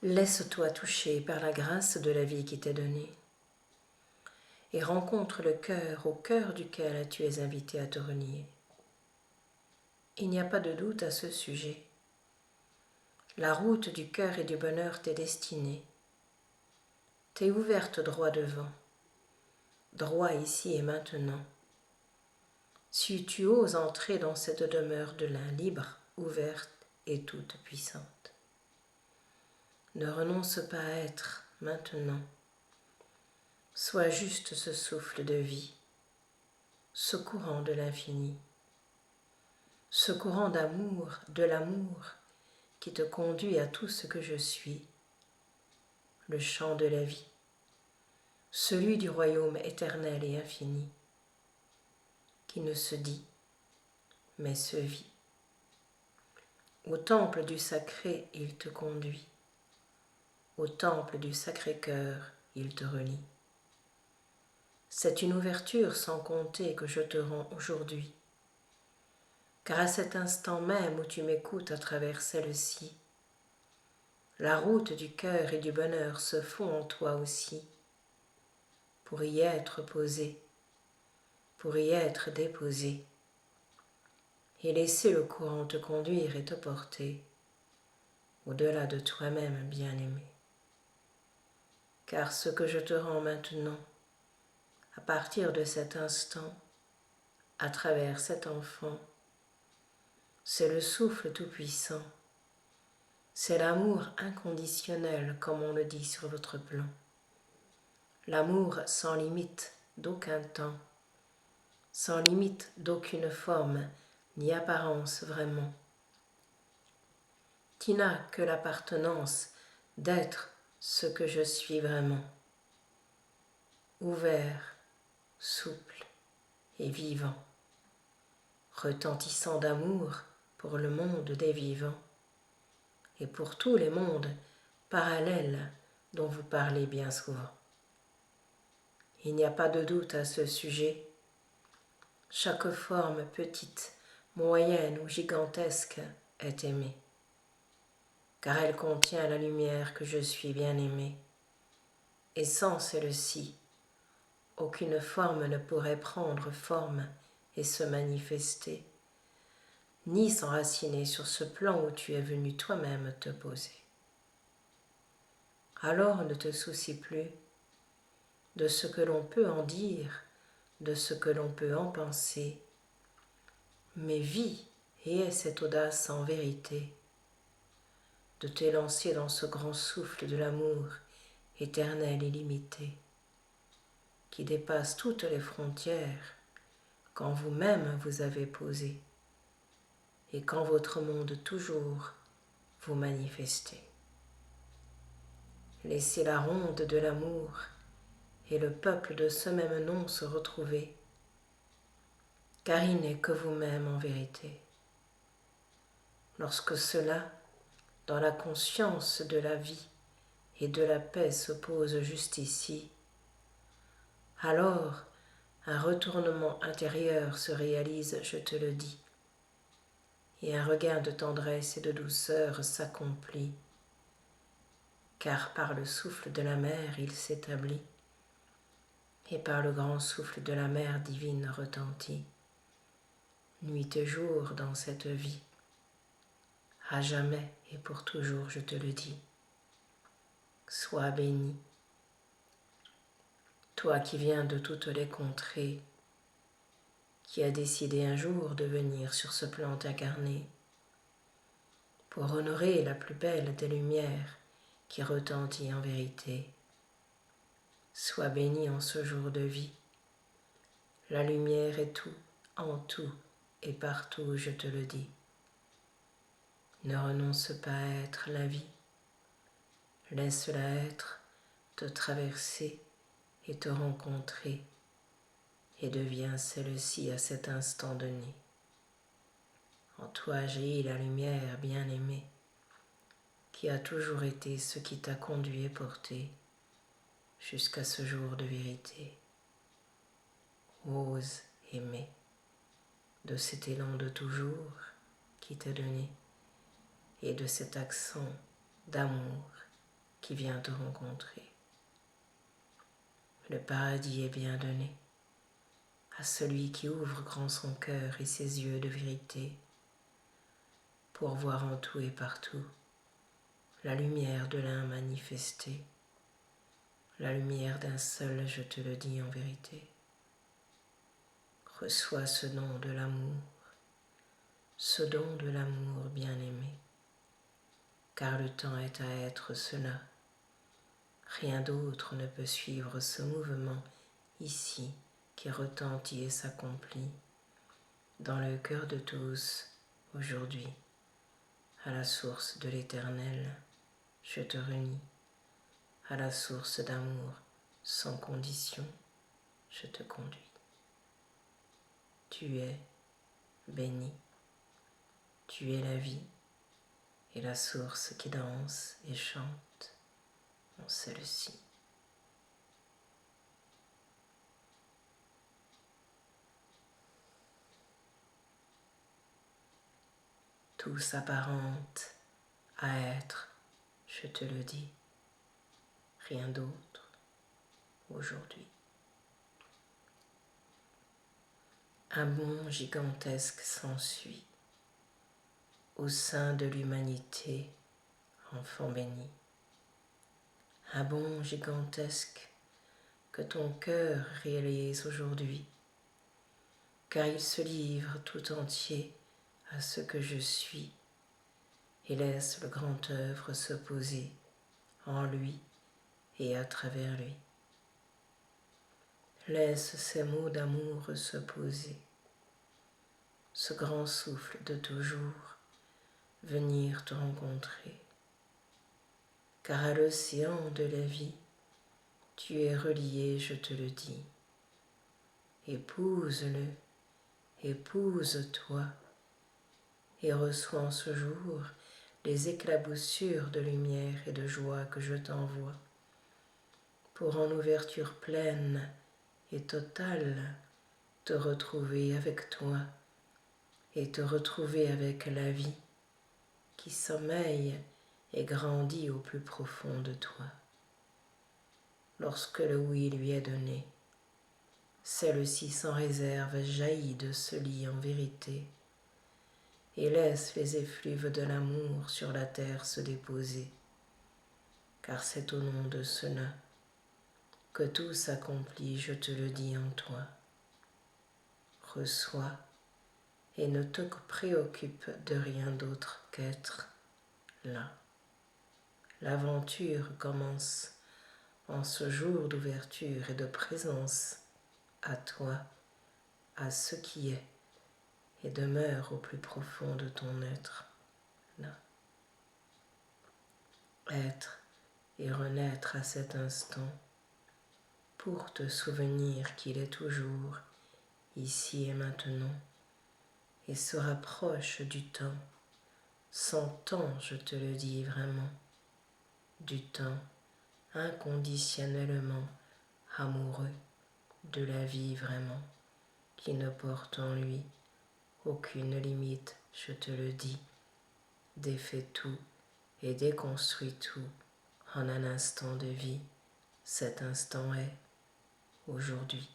Laisse-toi toucher par la grâce de la vie qui t'est donnée et rencontre le cœur au cœur duquel tu es invité à te renier. Il n'y a pas de doute à ce sujet. La route du cœur et du bonheur t'est destinée. T'es ouverte droit devant, droit ici et maintenant. Si tu oses entrer dans cette demeure de l'un libre, ouverte et toute puissante. Ne renonce pas à être maintenant. Sois juste ce souffle de vie, ce courant de l'infini, ce courant d'amour, de l'amour qui te conduit à tout ce que je suis, le chant de la vie, celui du royaume éternel et infini, qui ne se dit, mais se vit. Au temple du sacré, il te conduit, au temple du Sacré-Cœur, il te relie. C'est une ouverture sans compter que je te rends aujourd'hui, car à cet instant même où tu m'écoutes à travers celle-ci, la route du cœur et du bonheur se fond en toi aussi, pour y être posée, pour y être déposée, et laisser le courant te conduire et te porter au-delà de toi-même, bien-aimé. Car ce que je te rends maintenant, à partir de cet instant, à travers cet enfant, c'est le souffle tout-puissant, c'est l'amour inconditionnel, comme on le dit sur votre plan, l'amour sans limite d'aucun temps, sans limite d'aucune forme ni apparence vraiment, qui n'a que l'appartenance d'être ce que je suis vraiment, ouvert, souple et vivant, retentissant d'amour pour le monde des vivants et pour tous les mondes parallèles dont vous parlez bien souvent. Il n'y a pas de doute à ce sujet. Chaque forme petite, moyenne ou gigantesque est aimée, car elle contient la lumière que je suis bien-aimée, et sans celle-ci, aucune forme ne pourrait prendre forme et se manifester, ni s'enraciner sur ce plan où tu es venu toi-même te poser. Alors ne te soucie plus de ce que l'on peut en dire, de ce que l'on peut en penser, mais vis et aie cette audace en vérité de t'élancer dans ce grand souffle de l'amour éternel et illimité, qui dépasse toutes les frontières quand vous-même vous avez posé et quand votre monde toujours vous manifestez. Laissez la ronde de l'amour et le peuple de ce même nom se retrouver, car il n'est que vous-même en vérité. Lorsque cela, dans la conscience de la vie et de la paix se pose juste ici, alors un retournement intérieur se réalise, je te le dis, et un regain de tendresse et de douceur s'accomplit, car par le souffle de la mer il s'établit, et par le grand souffle de la mer divine retentit, nuit et jour dans cette vie, à jamais et pour toujours, je te le dis. Sois béni, toi qui viens de toutes les contrées, qui as décidé un jour de venir sur ce plan t'incarner, pour honorer la plus belle des lumières qui retentit en vérité. Sois béni en ce jour de vie. La lumière est tout, en tout et partout, je te le dis. Ne renonce pas à être la vie. Laisse-la être, te traverser et te rencontrer, et deviens celle-ci à cet instant donné. En toi jaillit la lumière bien-aimée, qui a toujours été ce qui t'a conduit et porté jusqu'à ce jour de vérité. Ose aimer de cet élan de toujours qui t'est donné et de cet accent d'amour qui vient te rencontrer. Le paradis est bien donné à celui qui ouvre grand son cœur et ses yeux de vérité pour voir en tout et partout la lumière de l'un manifestée, la lumière d'un seul, je te le dis en vérité. Reçois ce don de l'amour, ce don de l'amour bien-aimé, car le temps est à être cela. Rien d'autre ne peut suivre ce mouvement ici qui retentit et s'accomplit dans le cœur de tous aujourd'hui. À la source de l'Éternel, je te renie. À la source d'amour sans condition, je te conduis. Tu es béni, tu es la vie et la source qui danse et chante en celle-ci. Tout s'apparente à être, je te le dis, rien d'autre aujourd'hui. Un bond gigantesque s'ensuit au sein de l'humanité, enfant béni. Un bond gigantesque que ton cœur réalise aujourd'hui, car il se livre tout entier à ce que je suis et laisse le grand œuvre se poser en lui et à travers lui. Laisse ces mots d'amour se poser, ce grand souffle de toujours venir te rencontrer, car à l'océan de la vie, tu es relié, je te le dis. Épouse-le, épouse-toi, et reçois en ce jour les éclaboussures de lumière et de joie que je t'envoie, pour en ouverture pleine et totale te retrouver avec toi et te retrouver avec la vie qui sommeille et grandit au plus profond de toi. Lorsque le oui lui est donné, celle-ci sans réserve jaillit de ce lit en vérité et laisse les effluves de l'amour sur la terre se déposer, car c'est au nom de cela que tout s'accomplit, je te le dis en toi. Reçois et ne te préoccupe de rien d'autre qu'être là. L'aventure commence en ce jour d'ouverture et de présence à toi, à ce qui est, et demeure au plus profond de ton être, là. Être et renaître à cet instant pour te souvenir qu'il est toujours ici et maintenant et se rapproche du temps, sans temps, je te le dis vraiment, du temps inconditionnellement amoureux de la vie vraiment, qui ne porte en lui aucune limite, je te le dis, défait tout et déconstruit tout en un instant de vie. Cet instant est aujourd'hui.